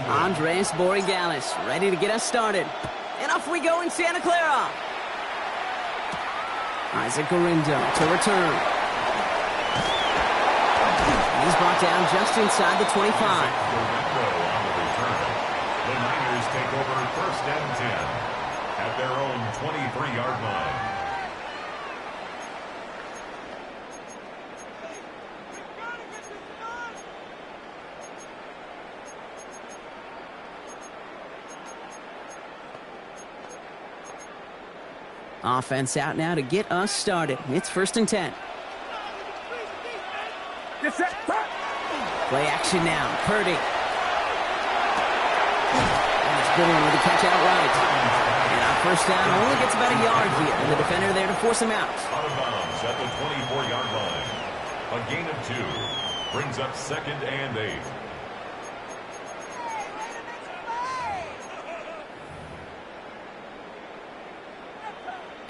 Andres Borregales ready to get us started. And off we go in Santa Clara. Isaac Gorindo to return. He's brought down just inside the 25. The Niners take over 1st and 10 at their own 23-yard line. Offense out now to get us started. It's 1st and 10. Play action now. Purdy. And it's Bourne with the catch outright. And our 1st down only gets about a yard here. And the defender there to force him out. Out of bounds at the 24-yard line. A gain of 2. Brings up 2nd and 8.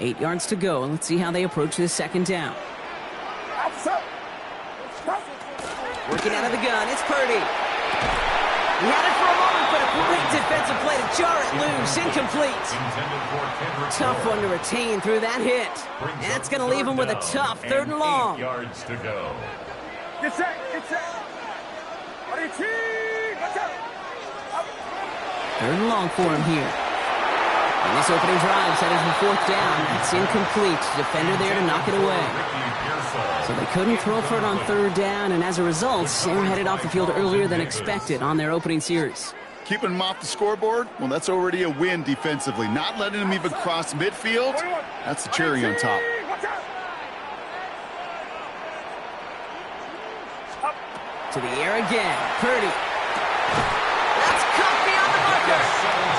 Eight yards to go. Let's see how they approach this 2nd down. Working out of the gun. It's Purdy. He had it for a moment, but a great defensive play to jar it loose. Incomplete. Tough one to retain through that hit. And that's going to leave him with a tough 3rd and long. 8 yards to go. Get set. Get set. 3rd and long for him here. And this opening drive set as the 4th down. That's incomplete. Defender there to knock it away. So they couldn't throw for it on 3rd down, and as a result, they were headed off the field earlier than expected on their opening series. Keeping them off the scoreboard? Well, that's already a win defensively. Not letting them even cross midfield, that's the cherry on top. To the air again. Purdy. That's caught beyond the marker.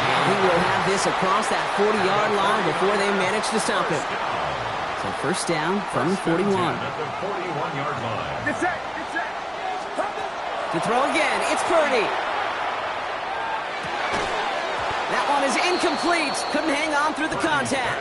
And he will have this across that 40-yard line before they manage to stop him. So 1st down from the 41. At the 41-yard line. Get set. Get set. To throw again. It's Purdy. That one is incomplete. Couldn't hang on through the contact.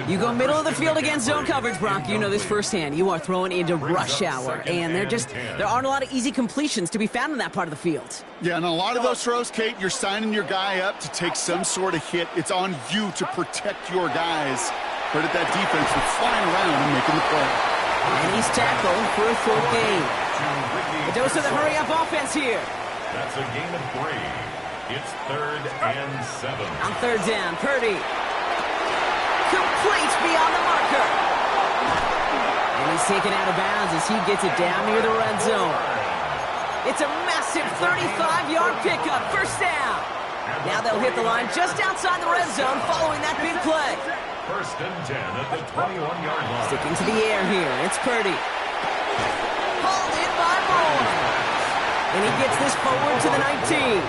You go middle of the field against zone coverage, Brock. You know this firsthand. You are throwing into rush hour, and there aren't a lot of easy completions to be found in that part of the field. Yeah, and a lot of those throws, Kate, you're signing your guy up to take some sort of hit. It's on you to protect your guys. Credit that defense for flying around and making the play. And he's tackled for a 4th gain. A dose of the hurry-up offense here. That's a gain of 3. It's 3rd and 7. On 3rd down, Purdy. Complete beyond the marker. And he's taken out of bounds as he gets it down near the red zone. It's a massive 35-yard pickup. 1st down. Now they'll hit the line just outside the red zone following that big play. 1st and 10 at the 21-yard line. Sticking to the air here. It's Purdy. Hauled in by Bourne. And he gets this forward to the 19.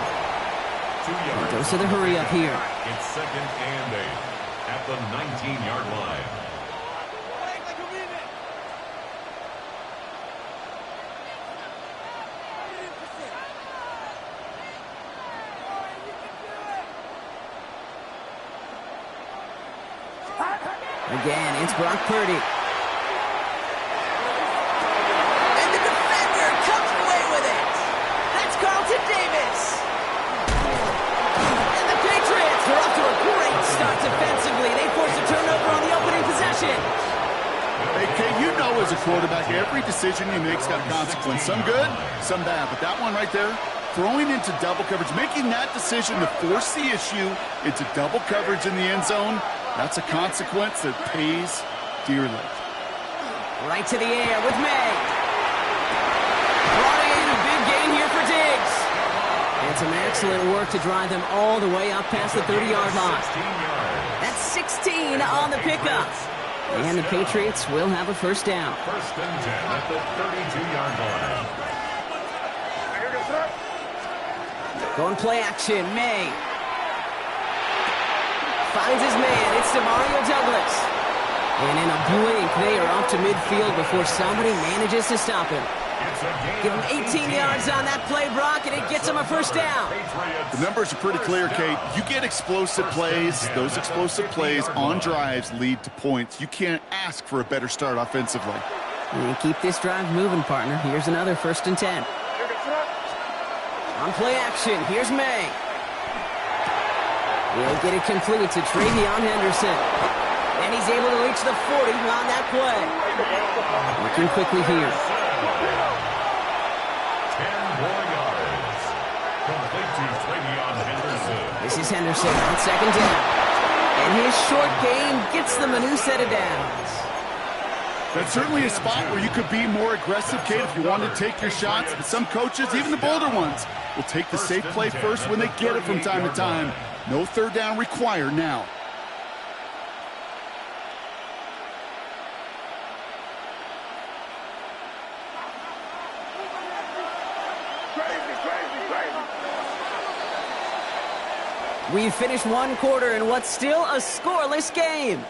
2 yards. Goes to the hurry up here. It's 2nd and 8 at the 19-yard line. Again, it's Brock Purdy. And the defender comes away with it. That's Carlton Davis. And the Patriots are off to a great start defensively. They force a turnover on the opening possession. Hey, Kate, you know as a quarterback, every decision you make's got a consequence. Some good, some bad. But that one right there, throwing into double coverage, making that decision to force the issue into double coverage in the end zone, that's a consequence that pays dearly. Right to the air with May. Brought in a big gain here for Diggs. And some excellent work to drive them all the way up past the 30-yard line. That's 16 on the pickup. And the Patriots will have a 1st down. 1st and 10 at the 32-yard line. Going play action. May. Finds his man. It's Demario Douglas. And in a blink, they are off to midfield before somebody manages to stop him. Give him 18 yards on that play, Brock, and it gets him a 1st down. The numbers are pretty clear, Kate. You get explosive plays. Those explosive plays on drives lead to points. You can't ask for a better start offensively. And keep this drive moving, partner. Here's another 1st and 10. On play action, here's May. He'll get it complete to Travion Henderson. And he's able to reach the 40 on that play. Looking quickly here. 10 more yards. Complete to Travion Henderson. This is Henderson on second down. And his short game gets them a new set of downs. That's certainly a spot where you could be more aggressive, Kate, if you want to take your shots. But some coaches, even the bolder ones, will take the safe play first when they get it from time to time. No third down required now. We've finished one quarter in what's still a scoreless game.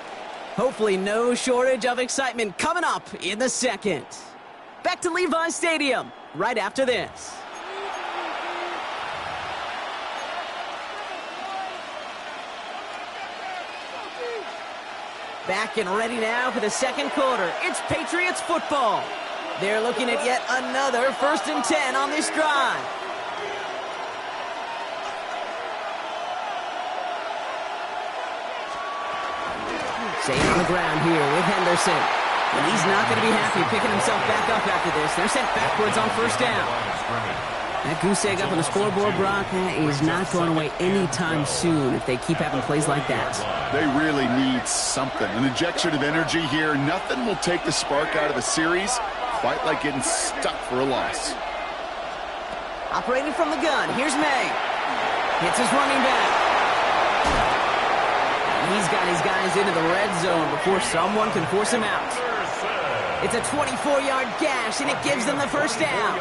Hopefully no shortage of excitement coming up in the second. Back to Levi Stadium right after this. Back and ready now for the second quarter. It's Patriots football. They're looking at yet another 1st and 10 on this drive. Staying on the ground here with Henderson. And he's not going to be happy picking himself back up after this. They're sent backwards on 1st down. That goose egg up on the scoreboard, Brock, that is not going away anytime soon if they keep having plays like that. They really need something. An injection of energy here. Nothing will take the spark out of a series quite like getting stuck for a loss. Operating from the gun, here's May. Hits his running back. He's got his guys into the red zone before someone can force him out. It's a 24-yard gash, and it gives them the 1st down.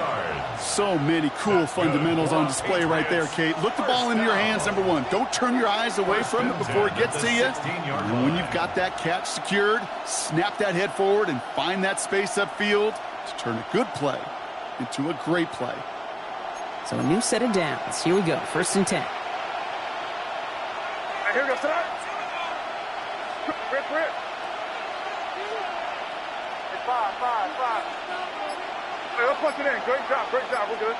So many cool fundamentals on display right there, Kate. Look the ball into your hands, number one. Don't turn your eyes away from it before it gets to you. And when you've got that catch secured, snap that head forward and find that space upfield to turn a good play into a great play. So a new set of downs. Here we go, 1st and 10. Here we go, sir. Rip. It's 5. Hey, let's punch it in. Great job. We're good.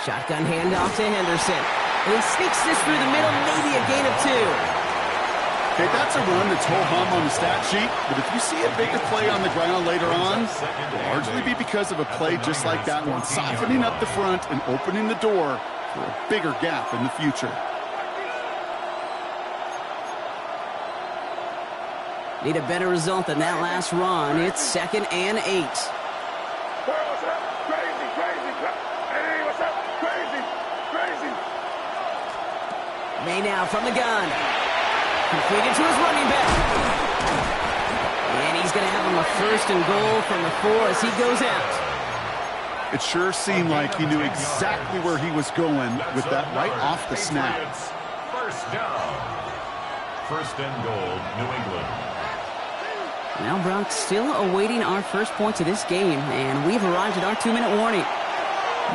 Shotgun handoff to Henderson. And he sneaks this through the middle, maybe a gain of 2. Okay, that's a run that's ho-hum on the stat sheet, but if you see a bigger play on the ground later on, it'll largely be because of a play just like that one, softening up the front and opening the door for a bigger gap in the future. Need a better result than that last run. It's 2nd and 8. Hey, what's up? Crazy. Hey, what's up? Crazy. May now from the gun. Completed to his running back. And he's going to have him a 1st and goal from the 4 as he goes out. It sure seemed like he knew exactly where he was going with that right off the snap. 1st down. 1st and goal, New England. Now, Brock, still awaiting our first points of this game, and we've arrived at our 2-minute warning.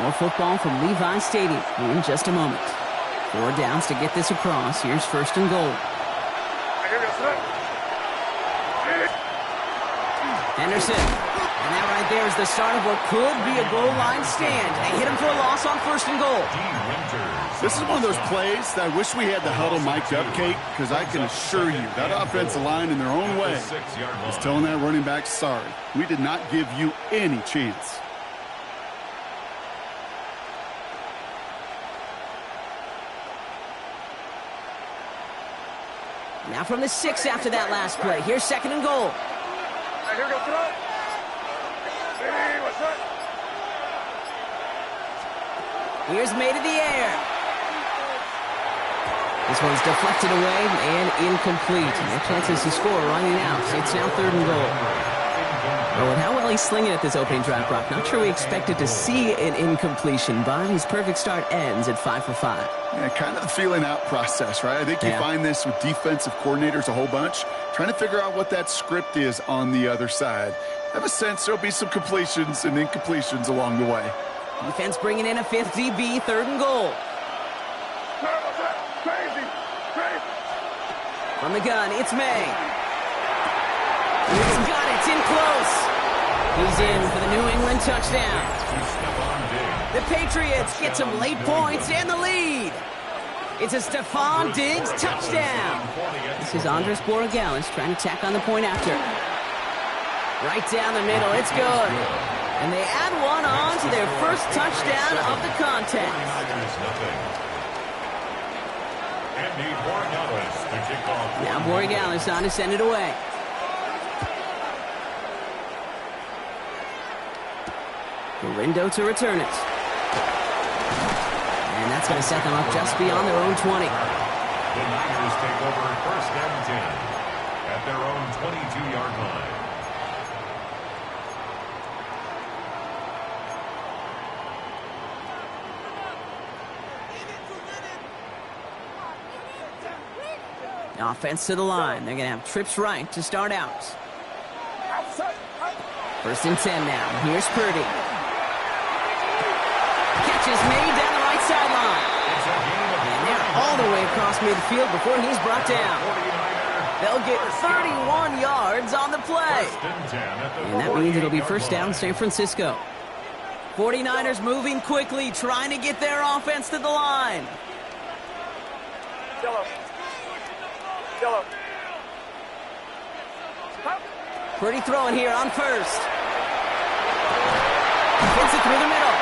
More football from Levi Stadium in just a moment. 4 downs to get this across. Here's 1st and goal. Henderson. And that right there is the start of what could be a goal line stand. They hit him for a loss on 1st and goal. This is one of those plays that I wish we had the huddle mic'd up, Kate, because I can assure you that offensive line in their own way is telling that running back, sorry, we did not give you any chance. Now from the 6 after that last play. Here's 2nd and goal. Here we go, throw. Hey, what's up? Here's May to the air. This one's deflected away and incomplete. No chances to score running out. It's now 3rd and goal. Oh, and how well he's slinging at this opening drive, Brock. Not sure we expected to see an incompletion, but his perfect start ends at 5 for 5. Yeah, kind of the feeling out process, right? I think you find this with defensive coordinators a whole bunch, trying to figure out what that script is on the other side. I have a sense there'll be some completions and incompletions along the way. Defense bringing in a 5th DB, 3rd and goal. Crazy. From the gun, it's May. He's got it. It's in close. He's in for the New England touchdown. The Patriots get some late points and the lead. It's a Stephon Diggs touchdown. This is Andres Borregales trying to tack on the point after. Right down the middle, it's good. And they add one on to their first touchdown of the contest. Now Borregales on to send it away. Galindo to return it. And that's going to set them up just beyond their own 20. The Niners take over first and 10 at their own 22-yard line. Offense to the line. They're going to have trips right to start out. First and 10 now. Here's Purdy. Catch is made down the right sideline. And they're all the way across midfield before he's brought down. They'll get 31 yards on the play. And that means it'll be first down San Francisco. 49ers moving quickly, trying to get their offense to the line. Purdy throwing here on first. Gets it through the middle.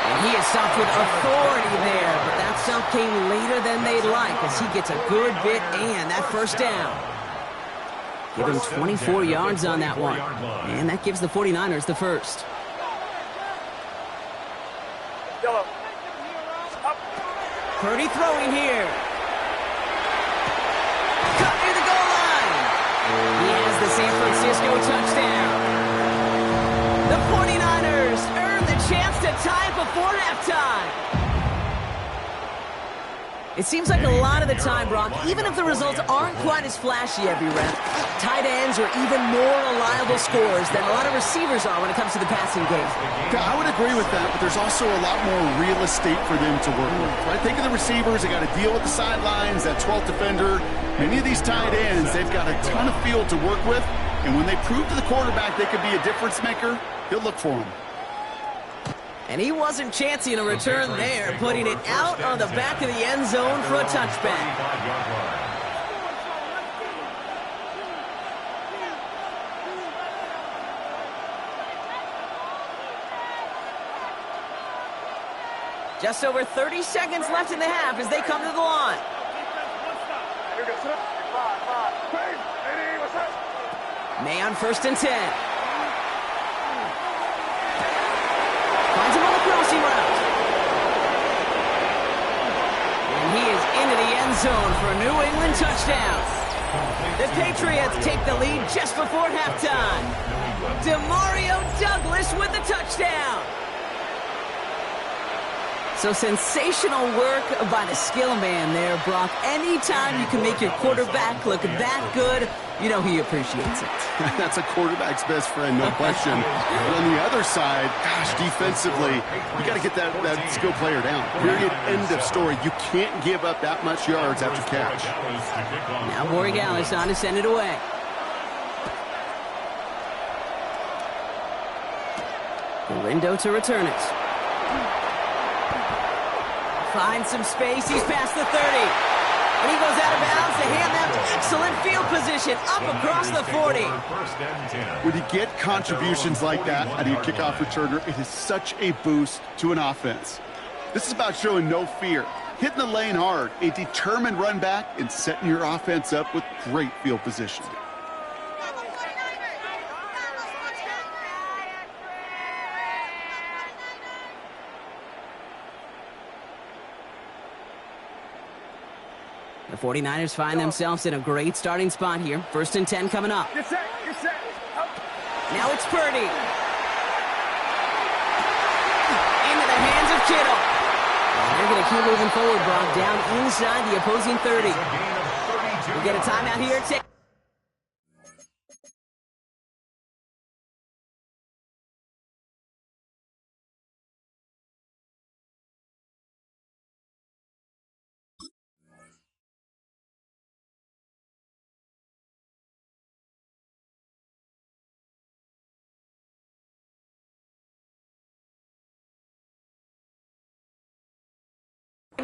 And he is stopped with authority there, but that stop came later than they'd like as he gets a good bit and that first down. Give him 24 yards on that one. And that gives the 49ers the first. Purdy throwing here. Cut near the goal line. He has the San Francisco touchdown. The 49ers earn the chance to tie before halftime. It seems like a lot of the time, Brock, even if the results aren't quite as flashy every rep, tight ends are even more reliable scorers than a lot of receivers are when it comes to the passing game. Yeah, I would agree with that, but there's also a lot more real estate for them to work with. Right? Think of the receivers. They got to deal with the sidelines, that 12th defender. Many of these tight ends, they've got a ton of field to work with, and when they prove to the quarterback they could be a difference maker, he'll look for them. And he wasn't chancing a return there, putting it out on the back of the end zone for a touchback. Just over 30 seconds left in the half as they come to the line. May on first and 10. Finds him on the crossing route. And he is into the end zone for a New England touchdown. The Patriots take the lead just before halftime. Demario Douglas with the touchdown. So sensational work by the skill man there, Brock. Anytime you can make your quarterback look that good, you know he appreciates it. That's a quarterback's best friend, no question. But on the other side, gosh, defensively, you got to get that skill player down. Period, end of story. You can't give up that much yards after catch. Now Borregales on to send it away. Galindo to return it. Finds some space. He's past the 30. And he goes out of bounds to hand them excellent field position up across the 40. When you get contributions like that out of your kickoff returner, it is such a boost to an offense. This is about showing no fear, hitting the lane hard, a determined run back, and setting your offense up with great field position. The 49ers find themselves in a great starting spot here. First and 10 coming up. Get set, get set. Now it's Purdy. Into the hands of Kittle. And they're going to keep moving forward, Brock, down inside the opposing 30. We'll get a timeout here.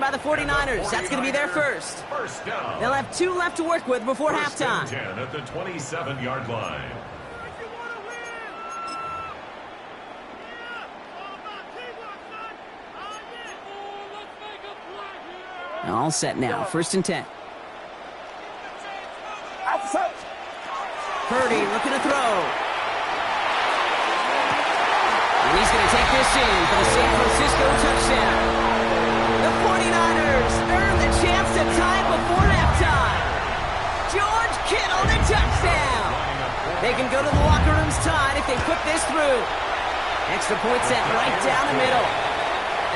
by the 49ers. That's going to be their first. First down. They'll have 2 left to work with before First and halftime. 10 at the 27-yard line. All set now. First and 10. Purdy looking to throw. And he's going to take this in for the San Francisco touchdown. The 49ers earn the chance to tie it before halftime. George Kittle, the touchdown. They can go to the locker rooms tied if they put this through. Extra point set right down the middle.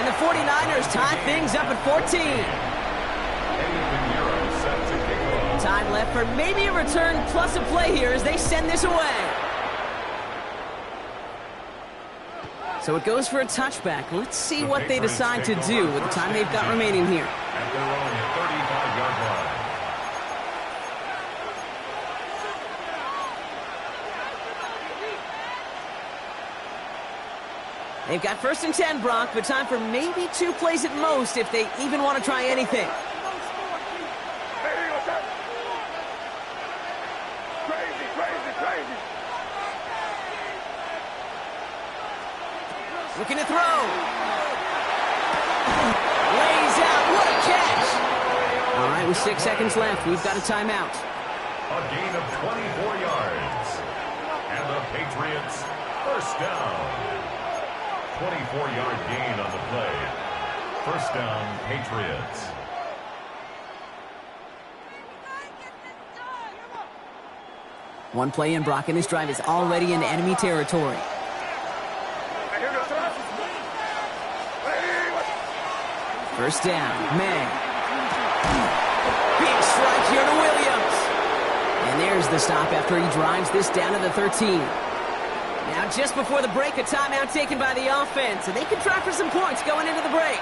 And the 49ers tie things up at 14. Time left for maybe a return plus a play here as they send this away. So it goes for a touchback. Let's see what they decide to do with the time they've got remaining here. At their own 35-yard line. They've got first and 10, Brock, but time for maybe 2 plays at most if they even want to try anything. Looking to throw. Lays out. What a catch. All right, with 6 seconds left, we've got a timeout. A gain of 24 yards. And the Patriots first down. 24-yard gain on the play. First down, Patriots. One play in, Brock, and his drive is already in enemy territory. First down, May. Big strike here to Williams. And there's the stop after he drives this down to the 13. Now just before the break, a timeout taken by the offense, and they can try for some points going into the break.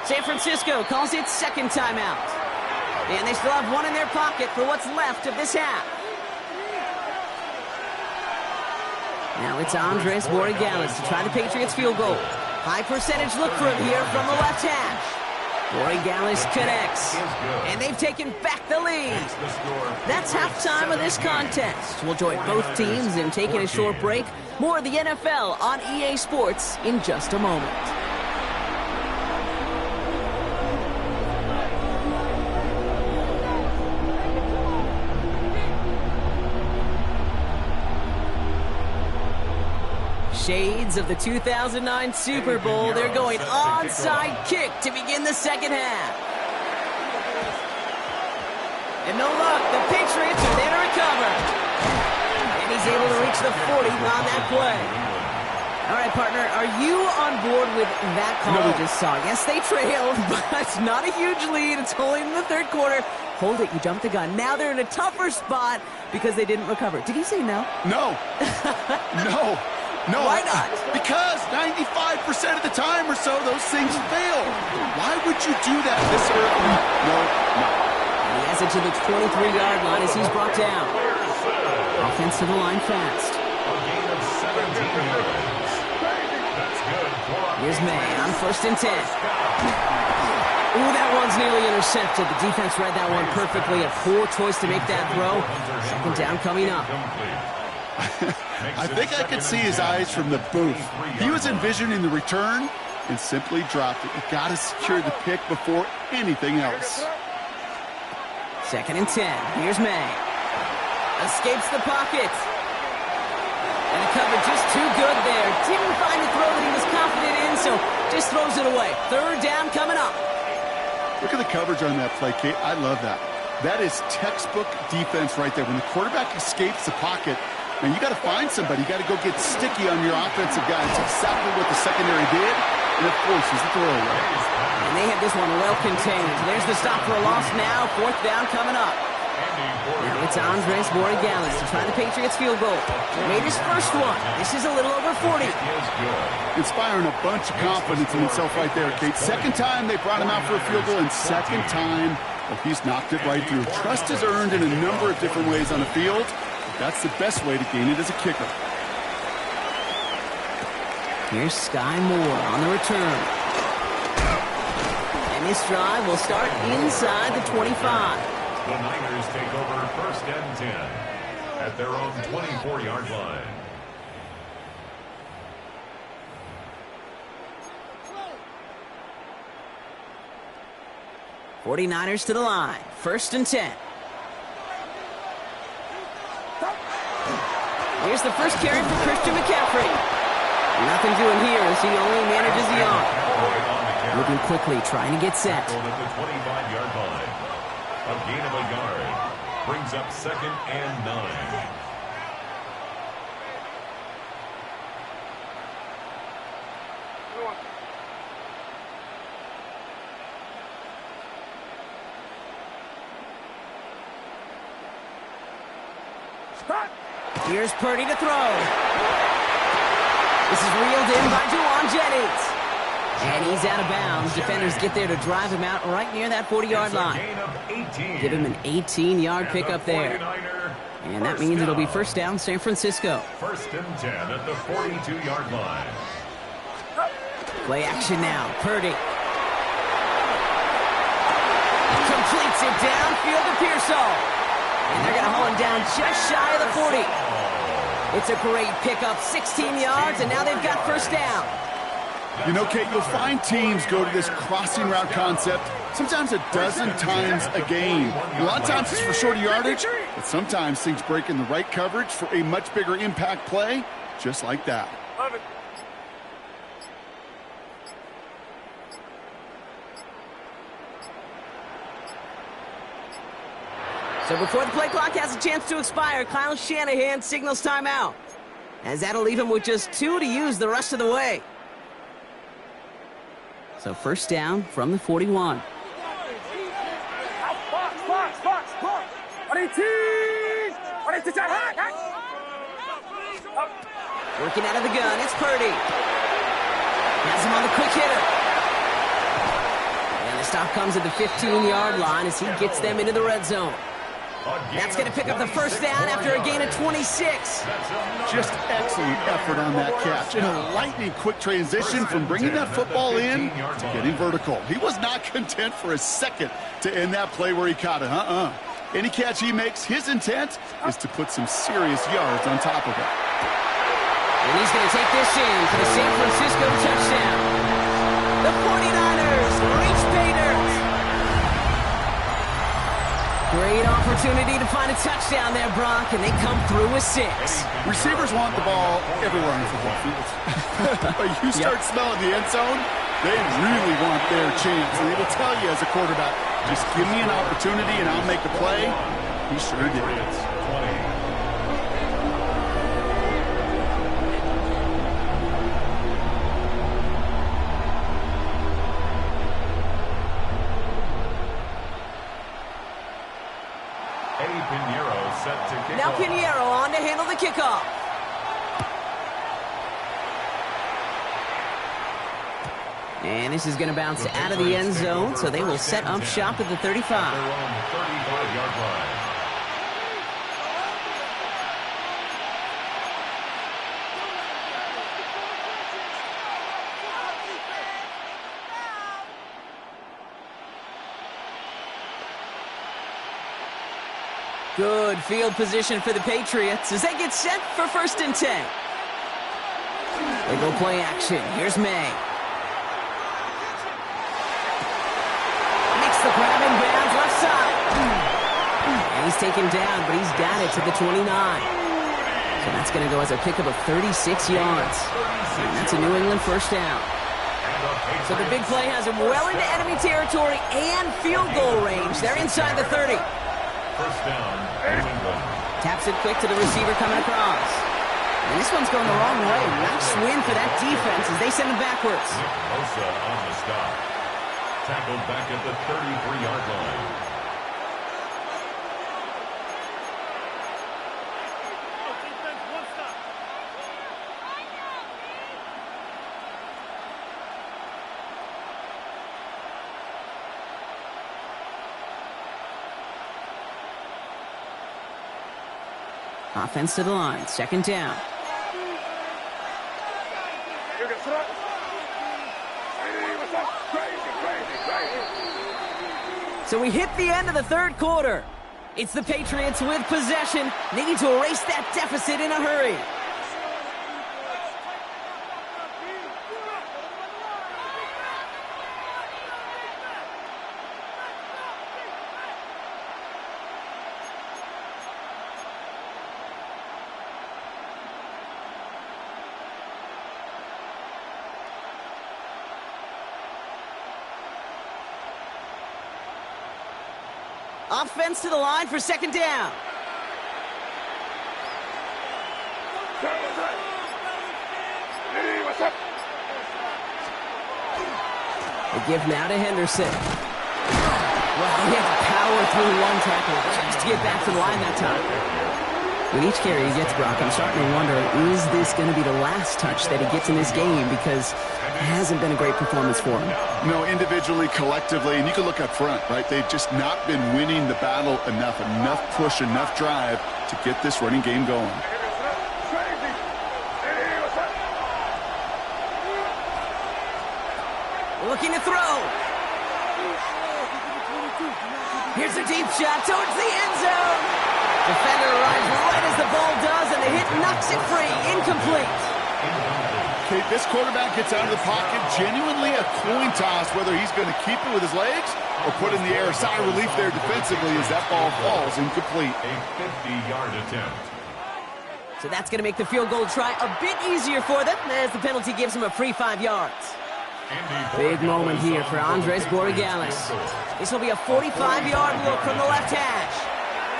San Francisco calls it second timeout. And they still have 1 in their pocket for what's left of this half. Now it's Andres Borregales to try the Patriots field goal. High percentage look for him here from the left hash. Borregales connects. And they've taken back the lead. That's halftime of this contest. We'll join both teams in taking a short break. More of the NFL on EA Sports in just a moment. Shades of the 2009 Super Bowl. They're going onside kick to begin the second half. And no luck. The Patriots are there to recover. And he's able to reach the 40 on that play. All right, partner, are you on board with that call we just saw? Yes, they trailed, but it's not a huge lead. It's only in the third quarter. Hold it, you jumped the gun. Now they're in a tougher spot because they didn't recover. Did he say no? No. No. No. Why not? Because 95% of the time or so, those things fail. Why would you do that this early? No. And he has it to the 23-yard line as he's brought down. Offense to the line fast. A gain of 17 yards. That's good. Here's May on first and 10. Ooh, that one's nearly intercepted. The defense read that one perfectly. A poor choice to make that throw. Second down coming up. I think I could see his eyes from the booth. He was envisioning the return and simply dropped it. You got to secure the pick before anything else. Second and 10. Here's May. Escapes the pocket. And the coverage just too good there. Didn't find the throw that he was confident in, so just throws it away. Third down coming up. Look at the coverage on that play, Kate. I love that. That is textbook defense right there. When the quarterback escapes the pocket, and you got to find somebody. You got to go get sticky on your offensive guy. It's exactly what the secondary did, and of course, is the throwaway. And they have this one well contained. There's the stop for a loss now. Fourth down coming up. Now it's Andres Borregales to try the Patriots field goal. Made his first one. This is a little over 40. Inspiring a bunch of confidence in himself right there, Kate. Second time they brought him out for a field goal, and second time, well, he's knocked it right through. Trust is earned in a number of different ways on the field. That's the best way to gain it as a kicker. Here's Sky Moore on the return. this drive will start inside the 25. The Niners take over 1st and 10 at their own 24-yard line. '49ers to the line. 1st and 10. Here's the first carry for Christian McCaffrey. Nothing doing here as he only manages the arm. Moving quickly, trying to get set. At the 25-yard line. A gain of a yard. Brings up 2nd and 9. Here's Purdy to throw. This is reeled in by Juwan Jennings. And he's out of bounds. Defenders get there to drive him out right near that 40-yard line. Give him an 18-yard pickup there. And that means it'll be 1st down San Francisco. 1st and 10 at the 42-yard line. Play action now. Purdy. Completes it downfield to Pearsall. And they're going to haul him down just shy of the 40. It's a great pickup, 16 yards, and now they've got 1st down. You know, Kate, you'll find teams go to this crossing route concept sometimes a dozen times a game. A lot of times it's for shorter yardage, but sometimes things break in the right coverage for a much bigger impact play, just like that. Love it. So before the play clock has a chance to expire, Kyle Shanahan signals timeout, as that'll leave him with just 2 to use the rest of the way. So 1st down from the 41. Working out of the gun, it's Purdy. Has him on the quick hitter. And the stop comes at the 15-yard line as he gets them into the red zone. That's going to pick up the 1st down after a gain of 26. Just excellent effort on that catch. And a lightning quick transition from bringing that football in to getting vertical. He was not content for a second to end that play where he caught it. Any catch he makes, his intent is to put some serious yards on top of it. And he's going to take this in for the San Francisco touchdown. The 49ers reach pay dirt. Great opportunity to find a touchdown there, Brock, and they come through with 6. Receivers want the ball everywhere on the football field. But you start smelling the end zone, they really want their chance. And they will tell you as a quarterback, just give me an opportunity and I'll make a play. He sure did. Now Pinheiro on to handle the kickoff. And this is going to bounce out of the end zone, so they will set up shop at the 35. Good field position for the Patriots as they get set for 1st and 10. They go play action. Here's May. Makes the grab and bounds left side. And he's taken down, but he's got it to the 29. So that's going to go as a pickup of 36 yards. And that's a New England 1st down. So the big play has him well into enemy territory and field goal range. They're inside the 30. 1st down, New England. Taps it quick to the receiver coming across. And this one's going the wrong way. Nice win for that defense as they send it backwards. Mosa on the stop. Tackled back at the 33-yard line. Offense to the line. 2nd down. So we hit the end of the third quarter. It's the Patriots with possession, needing to erase that deficit in a hurry. Offense to the line for second down. They give now to Henderson. Well, he had to power through one tackle just to get back to the line that time. With each carry he gets, Brock, I'm starting to wonder, is this going to be the last touch that he gets in this game? Because it hasn't been a great performance for him. No, individually, collectively, and you can look up front, right? They've just not been winning the battle enough push, enough drive to get this running game going. Looking to throw. Here's a deep shot towards the end zone. Defender arrives right as the ball does, and the hit knocks it free. Incomplete. Okay, this quarterback gets out of the pocket, genuinely a coin toss, whether he's going to keep it with his legs or put in the air. Sigh of relief there defensively as that ball falls incomplete. A 50-yard attempt. So that's going to make the field goal try a bit easier for them as the penalty gives them a free 5 yards. Big moment here for Andres Borregales. This will be a 45-yard look from the left hash.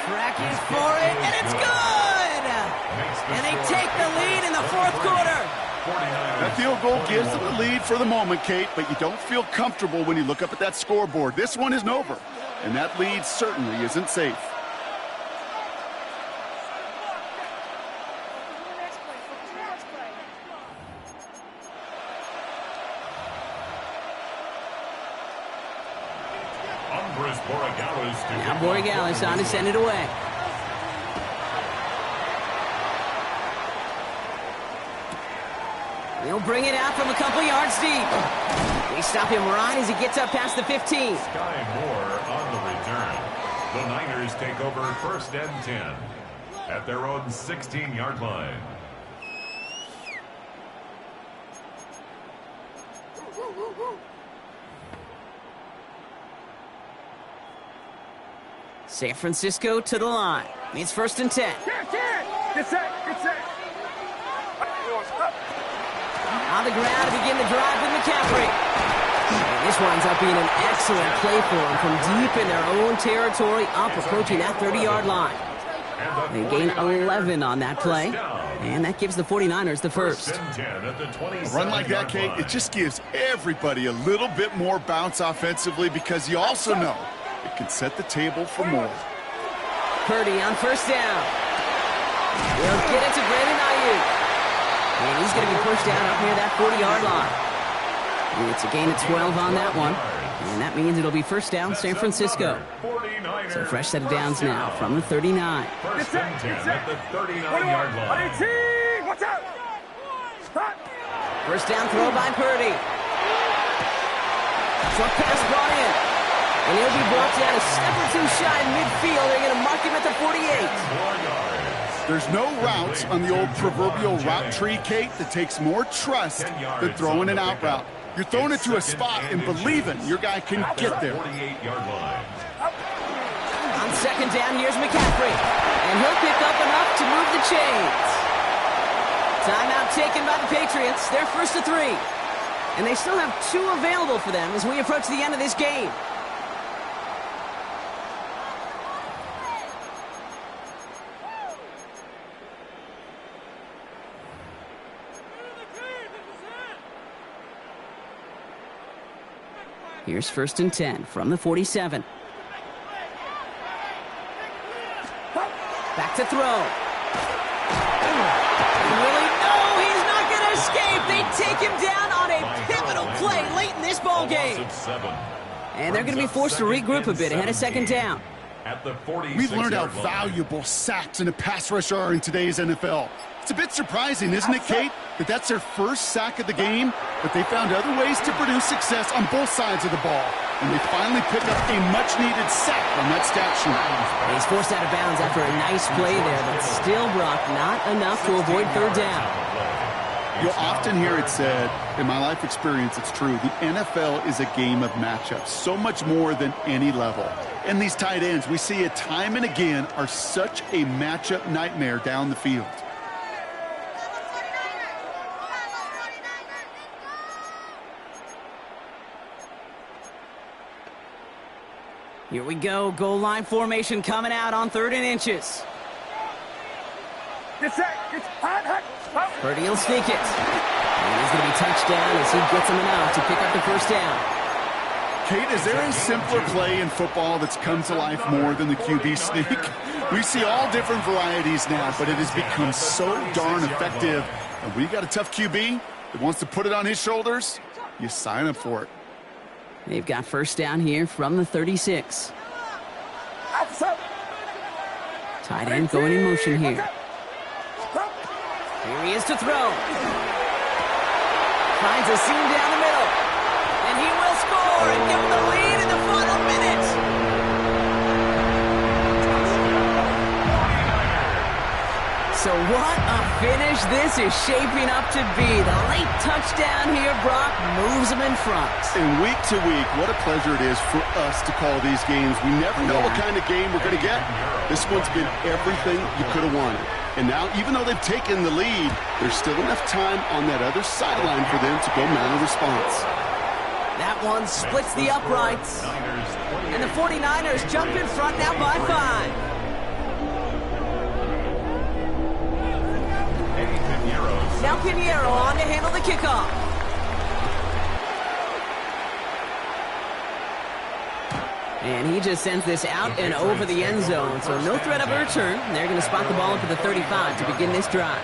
Tracking for it, and it's good! And they take the lead in the fourth quarter. That field goal gives them the lead for the moment, Kate, but you don't feel comfortable when you look up at that scoreboard. This one isn't over, and that lead certainly isn't safe. Now Borregales on to send it away. He'll bring it out from a couple yards deep. They stop him right as he gets up past the 15. Sky Moore on the return. The Niners take over 1st and 10 at their own 16-yard line. San Francisco to the line. It's 1st and 10. Get set. On the ground to begin the drive with McCaffrey. And this winds up being an excellent play for them from deep in their own territory, up approaching that 30-yard line. They gain 11 on that play, and that gives the 49ers the first. A run like that, Kate, it just gives everybody a little bit more bounce offensively because you also know it can set the table for more. Purdy on 1st down. They'll get it to Brandon Ayuk. And he's going to be pushed down up near that 40-yard line. And it's a gain of 12 on that one. And that means it'll be 1st down San Francisco. So fresh set of downs now from the 39. 1st and 10 at the 39-yard line. Watch out! 1st down throw by Purdy. Short pass brought in. And he'll be brought down a step or two shy in midfield. They're going to mark him at the 48. There's no routes on the old proverbial route tree, Kate, that takes more trust than throwing an out route. You're throwing it to a spot and believing your guy can get there. 48-yard line. On 2nd down, here's McCaffrey. And he'll pick up enough to move the chains. Timeout taken by the Patriots. They're 1st to 3. And they still have 2 available for them as we approach the end of this game. Here's 1st and 10 from the 47. Back to throw. Really? No, he's not going to escape. They take him down on a pivotal play late in this ball game. And they're going to be forced to regroup a bit ahead of 2nd down. At the 46-yard We've learned how line. valuable sacks and a pass rush are in today's NFL. It's a bit surprising, isn't it, Kate, that that's their first sack of the game, but they found other ways to produce success on both sides of the ball, and they finally pick up a much-needed sack on that stat sheet. He's forced out of bounds after a nice play there, but still, Brock, not enough to avoid third down. You'll often hear it said, in my life experience, it's true, the NFL is a game of matchups, so much more than any level. And these tight ends, we see it time and again, are such a matchup nightmare down the field. Here we go, goal line formation coming out on 3rd and inches. Purdy will sneak it. And he's going to be touchdown as he gets him enough to pick up the first down. Kate, is there a simpler play in football that's come to life more than the QB sneak? We see all different varieties now, but it has become so darn effective. And when you got a tough QB that wants to put it on his shoulders, you sign up for it. They've got first down here from the 36. Tight end going in motion here. Here he is to throw. Finds a seam down the middle. And he will score and give him the lead in the final minute. So what a finish this is shaping up to be. The late touchdown here, Brock, moves him in front. And week to week, what a pleasure it is for us to call these games. We never know what kind of game we're going to get. This one's been everything you could have wanted. And now, even though they've taken the lead, there's still enough time on that other sideline for them to go mount a response. That one splits the uprights. And the 49ers jump in front now by 5. Now Pinheiro on to handle the kickoff. And he just sends this out and over the end zone. So no threat of a return. They're going to spot the ball up at the 35 to begin this drive.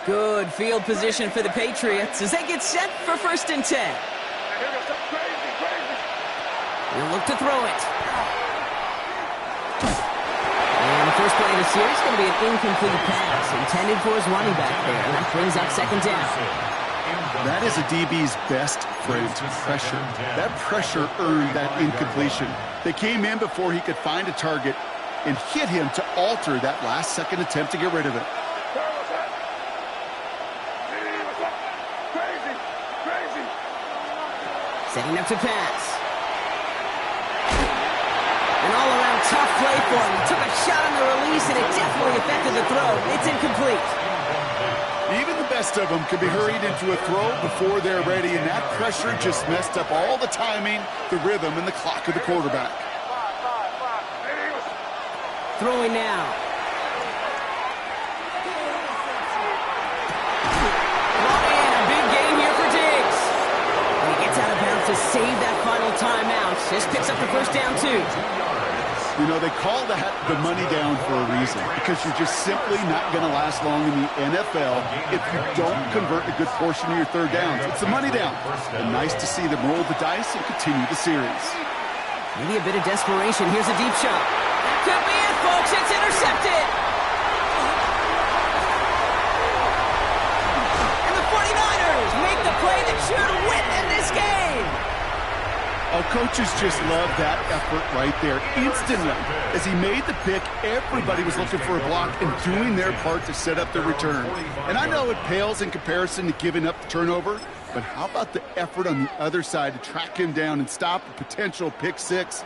Good field position for the Patriots as they get set for 1st and 10. They'll look to throw it. And the first play of the series is going to be an incomplete pass intended for his running back there. And that brings up 2nd down. That is a DB's best friend, pressure. That pressure earned that incompletion. They came in before he could find a target and hit him to alter that last-second attempt to get rid of it. Setting up to pass. An all-around tough play for him. He took a shot on the release, and it definitely affected the throw. It's incomplete. Even the best of them can be hurried into a throw before they're ready, and that pressure just messed up all the timing, the rhythm, and the clock of the quarterback. Throwing now. Brought in a big gain here for Diggs. And he gets out of bounds to save that final timeout. Just picks up the first down, too. You know, they call that the money down for a reason, because you're just simply not going to last long in the NFL if you don't convert a good portion of your third downs. It's the money down. And nice to see them roll the dice and continue the series. Maybe a bit of desperation. Here's a deep shot. That could be it, folks. It's intercepted. And the 49ers make the play that should win in this game. Our coaches just love that effort right there. Instantly, as he made the pick, everybody was looking for a block and doing their part to set up the return. And I know it pales in comparison to giving up the turnover, but how about the effort on the other side to track him down and stop a potential pick six?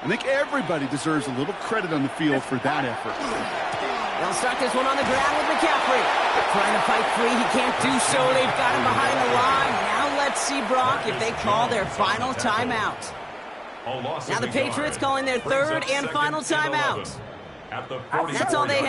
I think everybody deserves a little credit on the field for that effort. They'll start this one on the ground with McCaffrey. Trying to fight free. He can't do so. They've got him behind the line. Now let's see, Brock, if they call their final timeout. Now the Patriots calling their third and final timeout. That's all they have.